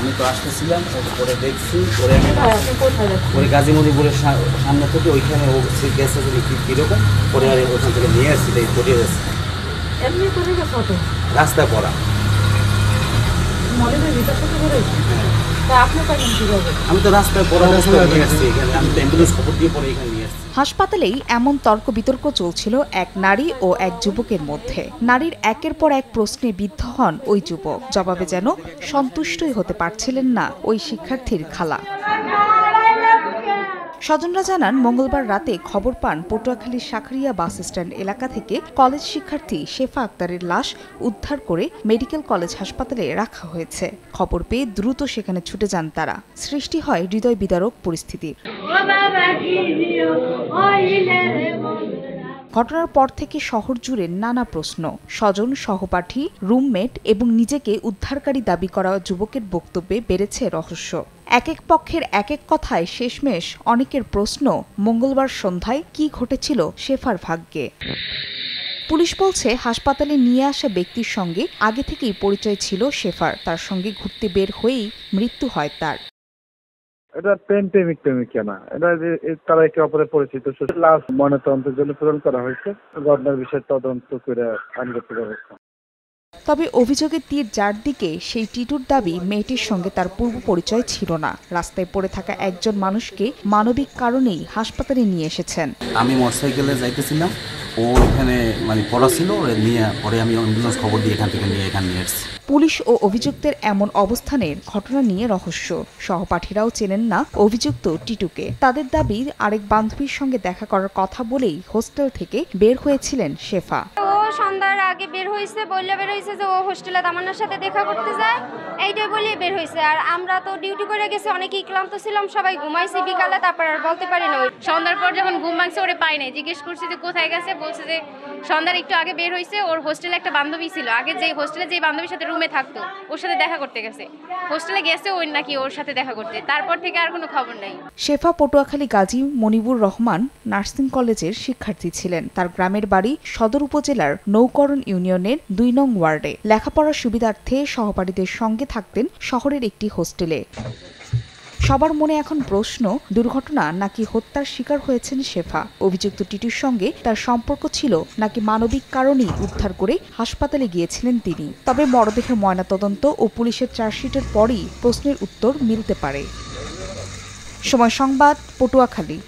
আমি তো আসতেছিলাম, পরে দেখছি, পরে গাজী মদিপুরের সামনে থেকে ওইখানে ও গেছে কীরকম, পরে আর ওখান থেকে নিয়ে আসছি, তাই পড়ে গেছে রাস্তা পড়া। আমি তো রাস্তায় পড়া নিয়ে আসছি, এখানে আমি তো অ্যাম্বুলেন্স খবর দিয়ে পরে এখানে নিয়ে আসছি। হাসপাতালেই এমন তর্ক বিতর্ক চলছিল এক নারী ও এক যুবকের মধ্যে। নারীর একের পর এক প্রশ্নে বিদ্ধ হন ওই যুবক। জবাবে যেন সন্তুষ্টই হতে পারছিলেন না ওই শিক্ষার্থীর খালা। স্বজনরা জানান, মঙ্গলবার রাতে খবর পান পটুয়াখালীর শাকরিয়া বাস স্ট্যান্ড এলাকা থেকে কলেজ শিক্ষার্থী শেফা আক্তারের লাশ উদ্ধার করে মেডিকেল কলেজ হাসপাতালে রাখা হয়েছে। খবর পেয়ে দ্রুত সেখানে ছুটে যান তারা। সৃষ্টি হয় হৃদয় বিদারক পরিস্থিতির। ঘটনার পর থেকে শহর জুড়ে নানা প্রশ্ন। স্বজন, সহপাঠী, রুমমেট এবং নিজেকে উদ্ধারকারী দাবি করা যুবকের বক্তব্যে বেড়েছে রহস্য। এক এক পক্ষের এক এক কথায় শেষমেশ অনেকের প্রশ্ন, মঙ্গলবার সন্ধ্যায় কি ঘটেছিল শেফার ভাগ্যে। পুলিশ বলছে, হাসপাতালে নিয়ে আসা ব্যক্তির সঙ্গে আগে থেকেই পরিচয় ছিল শেফার। তার সঙ্গে ঘুরতে বের হয়েই মৃত্যু হয় তার। এটা প্রেমিক না, এটা তারা একে অপরের পরিচিত। লাশ ময়নাতদন্তের জন্য প্রেরণ করা হয়েছে। ঘটনার বিষয়ে তদন্ত করে আইনগত ব্যবস্থা। তবে অভিযোগের তীর যার দিকে, সেই টিটুর দাবি মেয়েটির সঙ্গে তার পূর্ব পরিচয় ছিল না। রাস্তায় পড়ে থাকা একজন মানুষকে মানবিক কারণেই হাসপাতালে নিয়ে এসেছেন। আমি মোটরসাইকেলে যাইতেছিলাম, ও এখানে পড়া ছিল, নিয়ে পরে আমি অ্যাম্বুলেন্স খবর দিয়ে এখান থেকে নিয়ে এসেছি। পুলিশ ও অভিযুক্তের এমন অবস্থানের ঘটনা নিয়ে রহস্য। সহপাঠীরাও চেনেন না অভিযুক্ত টিটুকে। তাদের দাবি, আরেক বান্ধবীর সঙ্গে দেখা করার কথা বলেই হোস্টেল থেকে বের হয়েছিলেন শেফা। সন্ধ্যার আগে বের হয়েছে, যে ও হোস্টেলে তামান্নার সাথে দেখা করতে যায়, এইটাই বলে বের হয়েছে। আর আমরা তো ডিউটি করে গেছি, অনেকেই ক্লান্ত ছিলাম, সবাই ঘুমাইছি বিকালে, তারপর আর বলতে পারি না। সন্ধ্যার পর যখন ঘুম ভাঙছে ওরে পাই নাই, জিজ্ঞেস করছি যে কোথায় গেছে, বলছে যে সন্ধ্যার একটু আগে বের হয়েছে, ওর হোস্টেলে একটা বান্ধবী ছিল, আগে যে হোস্টেলে যে বান্ধবীর সাথে রুমে থাকতো ওর সাথে দেখা করতে গেছে, হোস্টেলে গেছে ওই নাকি ওর সাথে দেখা করতে, তারপর থেকে আর কোনো খবর নাই। শেফা পটুয়াখালী গাজী মনিবুর রহমান নার্সিং কলেজের শিক্ষার্থী ছিলেন। তার গ্রামের বাড়ি সদর উপজেলার নৌকরণ ইউনিয়নের ২ নং ওয়ার্ডে। লেখাপড়ার সুবিধার্থে সহপাঠীদের সঙ্গে থাকতেন শহরের একটি হোস্টেলে। সবার মনে এখন প্রশ্ন, দুর্ঘটনা নাকি হত্যার শিকার হয়েছেন শেফা। অভিযুক্ত টিটুর সঙ্গে তার সম্পর্ক ছিল নাকি মানবিক কারণেই উদ্ধার করে হাসপাতালে গিয়েছিলেন তিনি। তবে মরদেহের ময়নাতদন্ত ও পুলিশের চার্জশিটের পরই প্রশ্নের উত্তর মিলতে পারে। সময় সংবাদ, পটুয়াখালী।